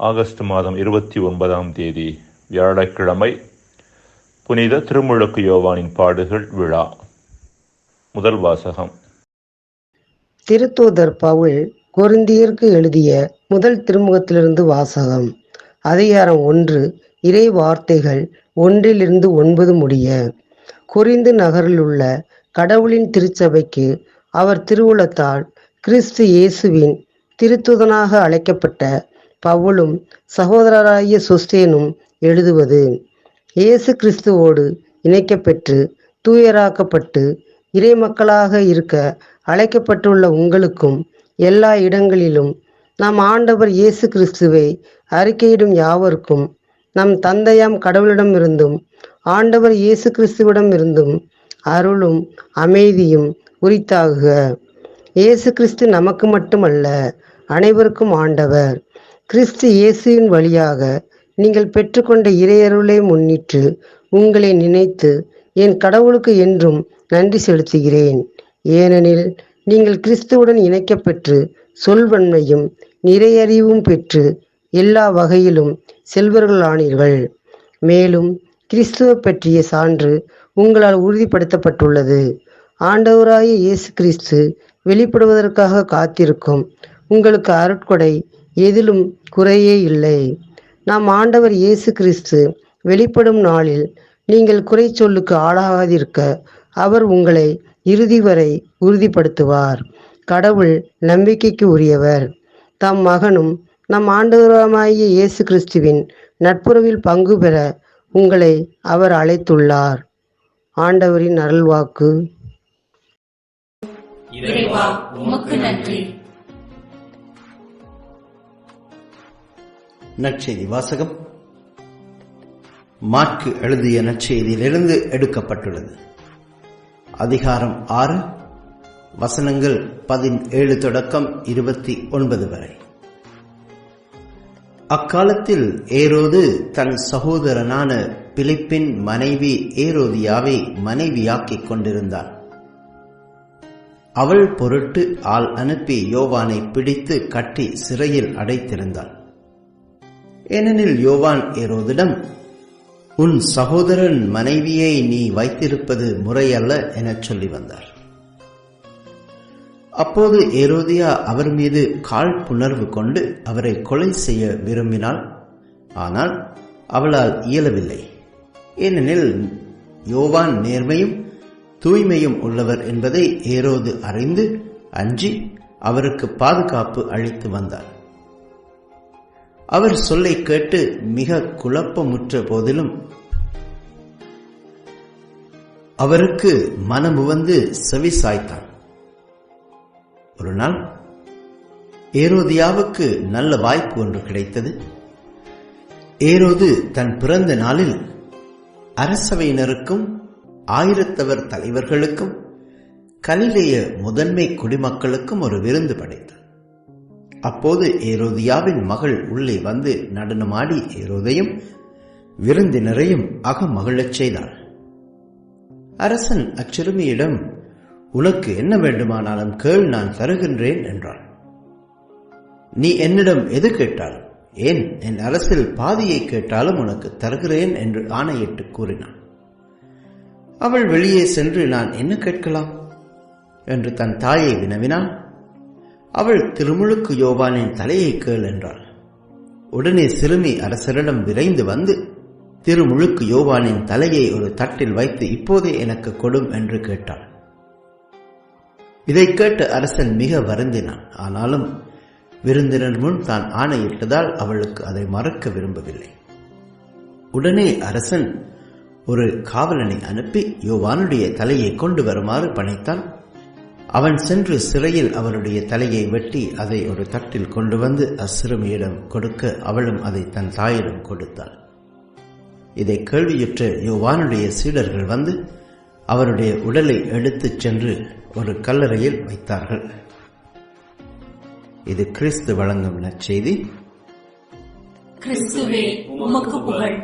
August மாதம் 29ஆம் தேதி வியாழக்கிழமை, புனித திருமுழுக்கு யோவானின் பாடுகள் விழா. முதல் வாசகம். திருத்தூதர் பவுல் கொரிந்தியருக்கு எழுதிய முதல் திருமுகத்திலிருந்து வாசகம். அதிகாரம் 1, இறை வார்த்தைகள் 1-9 முடிய. கொரிந்து நகரில் உள்ள கடவுளின் திருச்சபைக்கு அவர் திருவுளத்தால் கிறிஸ்து இயேசுவின் திருத்தூதனாக அழைக்கப்பட்ட பவுலும் சகோதரராகிய சொஸ்தேனும் எழுதுவது. இயேசு கிறிஸ்துவோடு இணைக்கப்பெற்று தூயராக்கப்பட்டு இறைமக்களாக இருக்க அழைக்கப்பட்டுள்ள உங்களுக்கும் எல்லா இடங்களிலும் நம் ஆண்டவர் இயேசு கிறிஸ்துவை அறிக்கையிடும் யாவருக்கும் நம் தந்தையாம் கடவுளிடமிருந்தும் ஆண்டவர் இயேசு கிறிஸ்துவிடமிருந்தும் அருளும் அமைதியும் உரித்தாகுக. இயேசு கிறிஸ்து நமக்கு மட்டுமல்ல, அனைவருக்கும் ஆண்டவர். கிறிஸ்து இயேசுவின் வழியாக நீங்கள் பெற்றுக்கொண்ட இறையருளை முன்னிட்டு உங்களை நினைத்து என் கடவுளுக்கு என்றும் நன்றி செலுத்துகிறேன். ஏனெனில் நீங்கள் கிறிஸ்துவுடன் இணைக்கப்பெற்று சொல்வன்மையும் நிறையறிவும் பெற்று எல்லா வகையிலும் செல்வர்களானீர்கள். மேலும் கிறிஸ்துவை பற்றிய சான்று உங்களால் உறுதிப்படுத்தப்பட்டுள்ளது. ஆண்டவராகிய இயேசு கிறிஸ்து வெளிப்படுவதற்காக காத்திருக்கும் உங்களுக்கு அருட்கொடை எதிலும் குறையே இல்லை. நாம் ஆண்டவர் இயேசு கிறிஸ்து வெளிப்படும் நாளில் நீங்கள் குறை சொல்லுக்கு ஆளாகாதிருக்க அவர் உங்களை இறுதி வரை உறுதிப்படுத்துவார். கடவுள் நம்பிக்கைக்கு உரியவர். தம் மகனும் நம் ஆண்டவருமாகிய இயேசு கிறிஸ்துவின் நட்புறவில் பங்கு பெற உங்களை அவர் அழைத்துள்ளார். ஆண்டவரின் அருள்வாக்கு. இறைவா, உமக்கு நன்றி. நற்செய்தி வாசகம். மாற்கு எழுதிய நற்செய்தியிலிருந்து எடுக்கப்பட்டுள்ளது. அதிகாரம் 6, வசனங்கள் 17 தொடக்கம் 29 வரை. அக்காலத்தில் ஏரோது தன் சகோதரனான பிலிப்பின் மனைவி ஏரோதியாவை மனைவியாக்கிக் கொண்டிருந்தார். அவள் பொருட்டு ஆள் அனுப்பி யோவானை பிடித்து கட்டி சிறையில் அடைத்திருந்தாள். ஏனெனில் யோவான் ஏரோதிடம், உன் சகோதரன் மனைவியை நீ வைத்திருப்பது முறையல்ல எனச் சொல்லி வந்தார். அப்போது ஏரோதியா அவர் மீது காழ்ப்புணர்வு கொண்டு அவரை கொலை செய்ய விரும்பினாள். ஆனால் அவளால் இயலவில்லை. ஏனெனில் யோவான் நேர்மையும் தூய்மையும் உள்ளவர் என்பதை ஏரோது அறிந்து அஞ்சி அவருக்கு பாதுகாப்பு அளித்து வந்தார். அவர் சொல்லை கேட்டு மிக குழப்பமுற்ற போதிலும் அவருக்கு மனமுவந்து செவிசாய்த்தான். ஒரு நாள் ஏரோதியாவுக்கு நல்ல வாய்ப்பு ஒன்று கிடைத்தது. ஏரோது தன் பிறந்த நாளில் அரசவையினருக்கும் ஆயிரத்தவர் தலைவர்களுக்கும் கலிலேய முதன்மை குடிமக்களுக்கும் ஒரு விருந்து படைத்தார். அப்போது ஏரோதியாவின் மகள் உள்ளே வந்து நடனமாடி ஏரோதையும் விருந்தினரையும் அகமகிழச் செய்தாள். அரசன் அச்சிறுமியிடம், உனக்கு என்ன வேண்டுமானாலும் கேள், நான் தருகின்றேன் என்றாள். நீ என்னிடம் எது கேட்டாலும், ஏன் என் அரசில் பாதியை கேட்டாலும் உனக்கு தருகிறேன் என்று ஆணையிட்டு கூறினான். அவள் வெளியே சென்று, நான் என்ன கேட்கலாம் என்று தன் தாயை வினவினாள். அவள், திருமுழுக்கு யோவானின் தலையை கேள் என்றாள். உடனே சிறுமி அரசரிடம் விரைந்து வந்து திருமுழுக்கு யோவானின் தலையை ஒரு தட்டில் வைத்து, இப்போதே எனக்கு கொடும் என்று கேட்டாள். இதை கேட்டு அரசன் மிக வருந்தினான். ஆனாலும் விருந்தினர் முன் தான் ஆணையிட்டதால் அவளுக்கு அதை மறக்க விரும்பவில்லை. உடனே அரசன் ஒரு காவலனை அனுப்பி யோவானுடைய தலையை கொண்டு வருமாறு பணித்தான். அவன் சென்று சிறையில் அவருடைய தலையை வெட்டி அதை ஒரு தட்டில் கொண்டு வந்து அச்சிறுமியிடம் கொடுக்க அவளும் அதை தன் தாயிடம் கொடுத்தாள். இதை கேள்வியுற்ற யோவானுடைய சீடர்கள் வந்து அவருடைய உடலை எடுத்துச் சென்று ஒரு கல்லறையில் வைத்தார்கள். இது கிறிஸ்து வழங்கும் நற்செய்தி. கிறிஸ்துவே, உமக்கு புகழ்.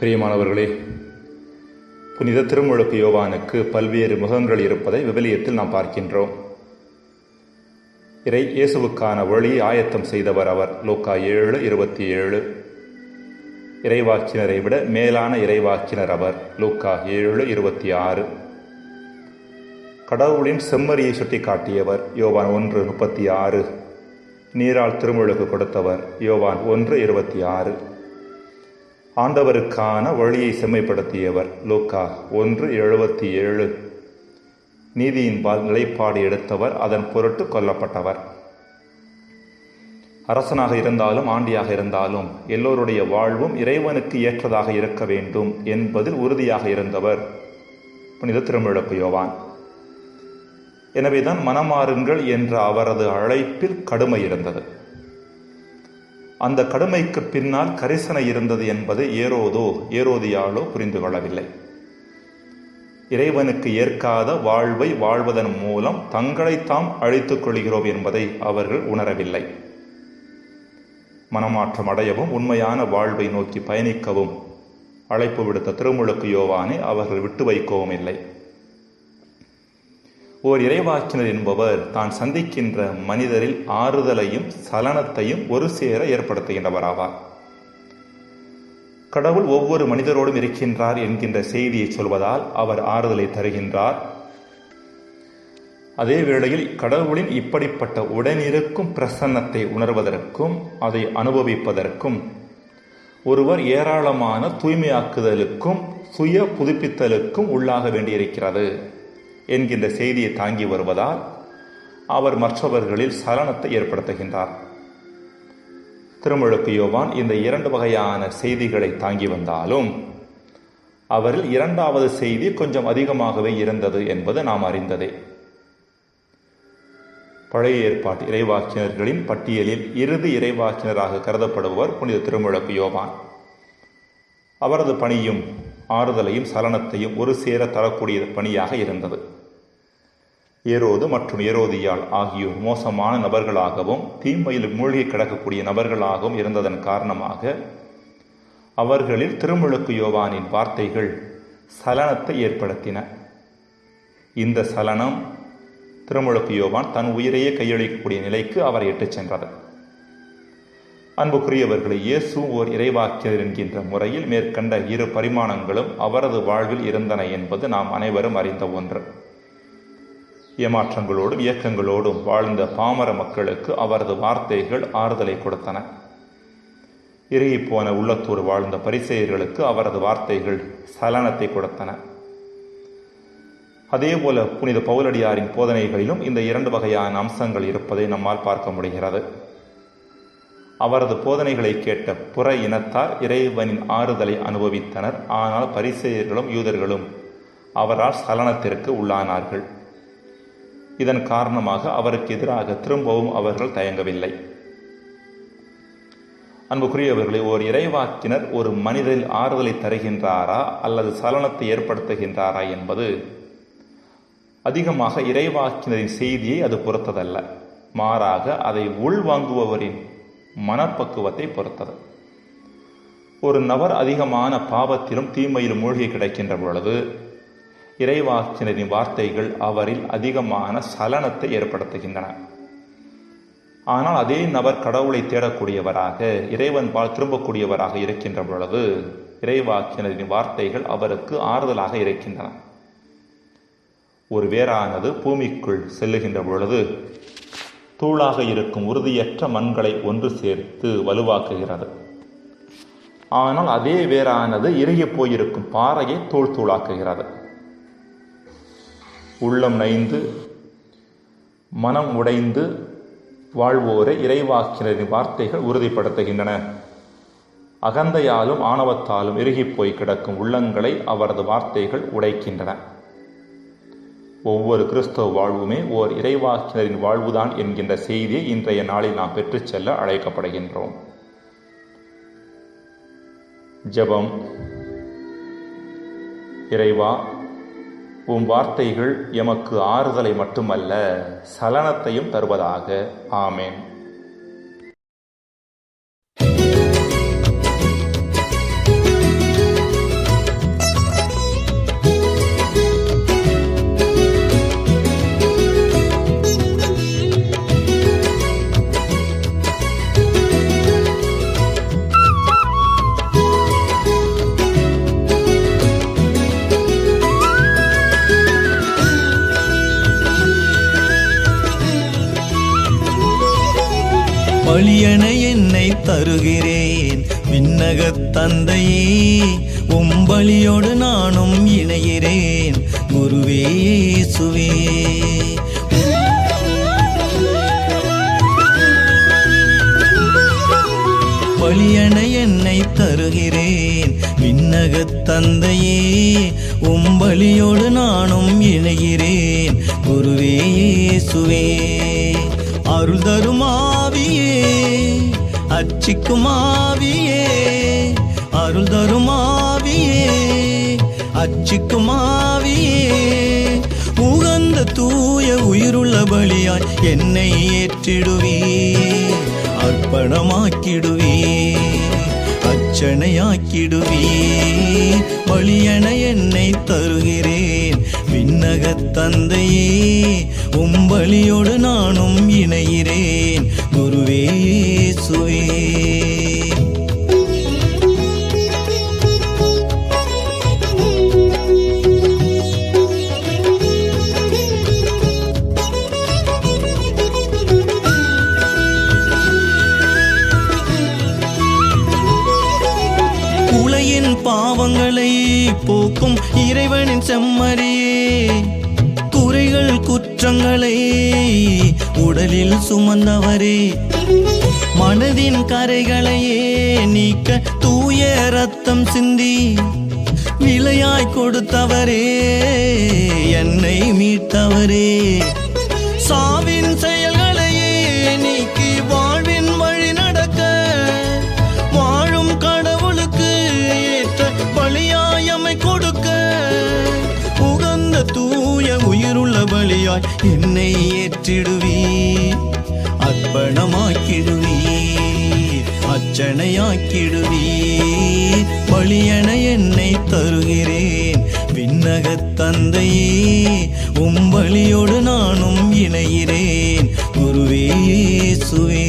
பிரியமானவர்களே, புனித திருமுழுக்கு யோவானுக்கு பல்வேறு முகங்கள் இருப்பதை விவிலியத்தில் நாம் பார்க்கின்றோம். இயேசுவுக்கான வழியை ஆயத்தம் செய்தவர் அவர். லூக்கா 7:27. இறைவாக்கினரை விட மேலான இறைவாக்கினர் அவர். லூக்கா 7:26. கடவுளின் செம்மறியை சுட்டி காட்டியவர். யோவான் 1:36. நீரால் திருமுழுக்கு கொடுத்தவர். யோவான் 1:26. ஆண்டவருக்கான வழியை செம்மைப்படுத்தியவர். லூக்கா 1:77. நீதியின்பால் நிலைப்பாடு எடுத்தவர், அதன் பொருட்டு கொல்லப்பட்டவர். அரசனாக இருந்தாலும் ஆண்டியாக இருந்தாலும் எல்லோருடைய வாழ்வும் இறைவனுக்கு ஏற்றதாக இருக்க வேண்டும் என்பதில் உறுதியாக இருந்தவர் புனித திருமுழுக்கு யோவான். எனவேதான் மனமாறுங்கள் என்ற அவரது அழைப்பில் கடுமை இருந்தது. அந்த கடுமைக்கு பின்னால் கரிசனை இருந்தது என்பதை ஏரோதியாளோ புரிந்து கொள்ளவில்லை. இறைவனுக்கு ஏற்காத வாழ்வை வாழ்வதன் மூலம் தங்களை தாம் அழித்துக் கொள்கிறோம் என்பதை அவர்கள் உணரவில்லை. மனமாற்றம் அடையவும் உண்மையான வாழ்வை நோக்கி பயணிக்கவும் அழைப்பு விடுத்த திருமுழுக்கு யோவானை அவர்கள் விட்டு வைக்கவும் இல்லை. ஓர் இறைவாக்கினர் என்பவர் தான் சந்திக்கின்ற மனிதரில் ஆறுதலையும் சலனத்தையும் ஒரு சேர ஏற்படுத்துகின்றவராவார். கடவுள் ஒவ்வொரு மனிதரோடும் இருக்கின்றார் என்கின்ற செய்தியை சொல்வதால் அவர் ஆறுதலை தருகின்றார். அதே வேளையில் கடவுளின் இப்படிப்பட்ட உடனிருக்கும் பிரசன்னத்தை உணர்வதற்கும் அதை அனுபவிப்பதற்கும் ஒருவர் ஏராளமான தூய்மையாக்குதலுக்கும் சுய புதுப்பித்தலுக்கும் உள்ளாக வேண்டியிருக்கிறது என்கின்ற செய்தியை தாங்கி வருவதால் அவர் மற்றவர்களில் சலனத்தை ஏற்படுத்துகின்றார். திருமுழுக்கு யோவான் இந்த 2 வகையான செய்திகளை தாங்கி வந்தாலும் அவரில் 2வது செய்தி கொஞ்சம் அதிகமாகவே இருந்தது என்பது நாம் அறிந்ததே. பழைய ஏற்பாட்டு இறைவாக்கினர்களின் பட்டியலில் இறுதி இறைவாக்கினராக கருதப்படுபவர் புனித திருமுழுக்கு யோவான். அவரது பணியும் ஆறுதலையும் சலனத்தையும் ஒரு சேர தரக்கூடிய பணியாக இருந்தது. ஏரோது மற்றும் ஏரோதியாள் ஆகியோர் மோசமான நபர்களாகவும் தீமையில் மூழ்கி கிடக்கக்கூடிய நபர்களாகவும் இருந்ததன் காரணமாக அவர்களில் திருமுழுக்கு யோவானின் வார்த்தைகள் சலனத்தை ஏற்படுத்தின. இந்த சலனம் திருமுழுக்கு யோவான் தன் உயிரையே கையளிக்கக்கூடிய நிலைக்கு அவரை இட்டுச் சென்றது. அன்புக்குரியவர்களை, இயேசு ஓர் இறைவாக்கினர் என்கின்ற முறையில் மேற்கண்ட 2 பரிமாணங்களும் அவரது வாழ்வில் இருந்தன என்பது நாம் அனைவரும் அறிந்த ஒன்று. ஏமாற்றங்களோடும் இயக்கங்களோடும் வாழ்ந்த பாமர மக்களுக்கு அவரது வார்த்தைகள் ஆறுதலை கொடுத்தன. இறுகிப்போன உள்ளத்தோடு வாழ்ந்த பரிசேயர்களுக்கு அவரது வார்த்தைகள் சலனத்தை கொடுத்தன. அதேபோல புனித பவுலடியாரின் போதனைகளிலும் இந்த 2 வகையான அம்சங்கள் இருப்பதை நம்மால் பார்க்க முடிகிறது. அவரது போதனைகளை கேட்ட புற இனத்தார் இறைவனின் ஆறுதலை அனுபவித்தனர். ஆனால் பரிசேயர்களும் யூதர்களும் அவரால் சலனத்திற்கு உள்ளானார்கள். இதன் காரணமாக அவருக்கு எதிராக திரும்பவும் அவர்கள் தயங்கவில்லை. அன்புக்குரியவர்களை, ஒரு இறைவாக்கினர் ஒரு மனிதரில் ஆறுதலை தருகின்றாரா அல்லது சலனத்தை ஏற்படுத்துகின்றாரா என்பது அதிகமாக இறைவாக்கினரின் செய்தியை அது பொறுத்ததல்ல, மாறாக அதை உள்வாங்குபவரின் மனப்பக்குவத்தை பொறுத்தது. ஒரு நபர் அதிகமான பாவத்திலும் தீமையிலும் மூழ்கி கிடக்கின்ற பொழுது இறைவாக்கினரின் வார்த்தைகள் அவரில் அதிகமான சலனத்தை ஏற்படுத்துகின்றன. ஆனால் அதே நபர் கடவுளை தேடக்கூடியவராக இறைவன் திரும்பக்கூடியவராக இருக்கின்ற பொழுது இறைவாக்கினரின் வார்த்தைகள் அவருக்கு ஆறுதலாக இருக்கின்றன. ஒரு வேரானது பூமிக்குள் செல்லுகின்ற பொழுது தூளாக இருக்கும் உறுதியற்ற மண்களை ஒன்று சேர்த்து வலுவாக்குகிறது. ஆனால் அதே வேரானது இறுகி போயிருக்கும் பாறையை தூள் தூளாக்குகிறது. உள்ளம் நைந்து மனம் உடைந்து வாழ்வோரை இறைவாக்கினரின் வார்த்தைகள் உறுதிப்படுத்துகின்றன. அகந்தையாலும் ஆணவத்தாலும் இறுகிப்போய் கிடக்கும் உள்ளங்களை அவரது வார்த்தைகள் உடைக்கின்றன. ஒவ்வொரு கிறிஸ்தவ வாழ்வுமே ஓர் இறைவாக்கினரின் வாழ்வுதான் என்கின்ற செய்தியை இன்றைய நாளில் நாம் பெற்றுச் செல்ல அழைக்கப்படுகின்றோம். ஜெபம். இறைவா, உம் வார்த்தைகள் எமக்கு ஆறுதலை மட்டுமல்ல சலனத்தையும் தருவதாக. ஆமேன். பலியென என்னை தருகிறேன் விண்ணகத் தந்தையே, உம்பலியோடு நானும் இணைகிறேன் குருவே இயேசுவே. பலியென என்னை தருகிறேன் விண்ணகத் தந்தையே, உம்பலியோடு நானும் இணைகிறேன் குருவே இயேசுவே. அருள் தரும் ஆவியே, அர்ச்சிக்கும் ஆவியே, அருள் தரும் ஆவியே, அர்ச்சிக்கும் ஆவியே, உகந்த தூய உயிருள்ள பலியாய் என்னை ஏற்றிடுவே, அர்ப்பணமாக்கிடுவே, அர்ச்சனையாக்கிடுவே. பலியென என்னை தருகிறேன் விண்ணகத் தந்தையே, உம்பலியோடு நானும் இணைகிறேன் குருவே இயேசுவே. உலகின் பாவங்களை போக்கும் இறைவனின் செம்மறியே, குறைகள் குற்றங்களை உடலில் சுமந்தவரே, மனதின் கரைகளையே நீக்க தூய ரத்தம் சிந்தி விலையாய் கொடுத்தவரே, என்னை மீட்டவரே, சாவின் செயல்களையே நீக்கி வாழ்வின் வழி நடக்க வாழும் கடவுளுக்கு ஏற்ற பலியாயமை கொடுக்க, உகந்த தூய உயிருள்ள பலியாய் என்னை ஏற்றிடுவே, அர்ப்பணமாக்கிடுவே, அர்ச்சனையாக்கிடுவே. பலியென என்னை தருகிறேன் விண்ணகத் தந்தையே, உம்பலியோடு நானும் இணைகிறேன் குருவே இயேசுவே.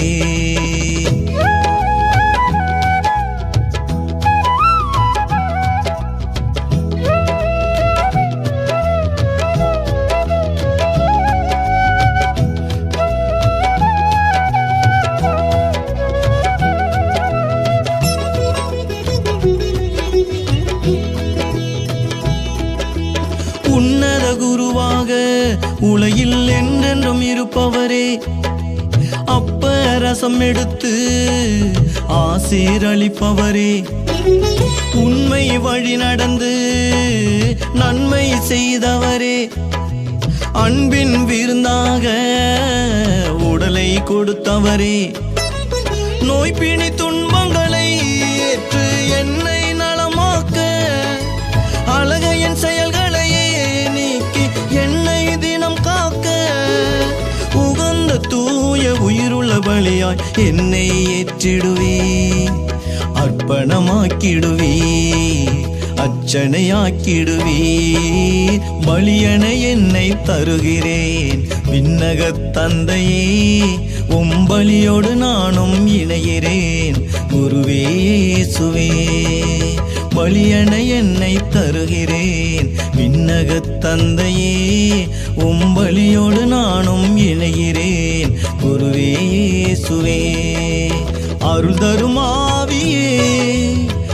உன்னத குருவாக உலகில் என்றென்றும் இருப்பவரே, அப்பரசம் எடுத்து ஆசீரளிப்பவரே, உண்மை வழி நடந்து நன்மை செய்தவரே, அன்பின் விருந்தாக உடலை கொடுத்தவரே, நோய்பிணி துன்பங்களை ஏற்று என்னை நலமாக்க, அழகையின் செயல்களையே நீக்கி என்னை தினம் காக்க, உகந்த தூய உயிருள்ள பலியாய் என்னை ஏற்றிடுவே, அர்ப்பணமாக்கிடுவே, அர்ச்சனையாக்கிடுவே. பலியென என்னை தருகிறேன் விண்ணகத் தந்தையே, உம்பலியோடு நானும் இணைகிறேன் குருவே இயேசுவே. பலியென என்னை தருகிறேன் விண்ணகத் தந்தையே, உம்பலியோடு நானும் இணைகிறேன் குருவே இயேசுவே. அருள் தரும் ஆவியே,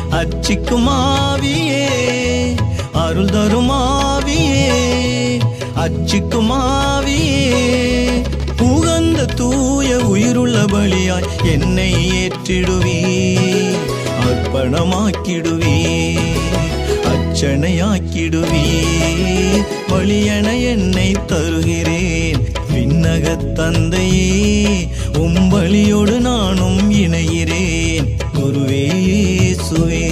அர்ச்சிக்கும் ஆவியே, அருள் தரும் ஆவியே, அர்ச்சிக்கும் ஆவியே, உகந்த தூய உயிருள்ள பலியாய் என்னை ஏற்றிடுவே, அர்ப்பணமாக்கிடுவே, அர்ச்சனையாக்கிடுவே. பலியென என்னை தருகிறேன் விண்ணகத் தந்தையே, உம்பலியோடு நானும் இணைகிறேன் குருவே இயேசுவே.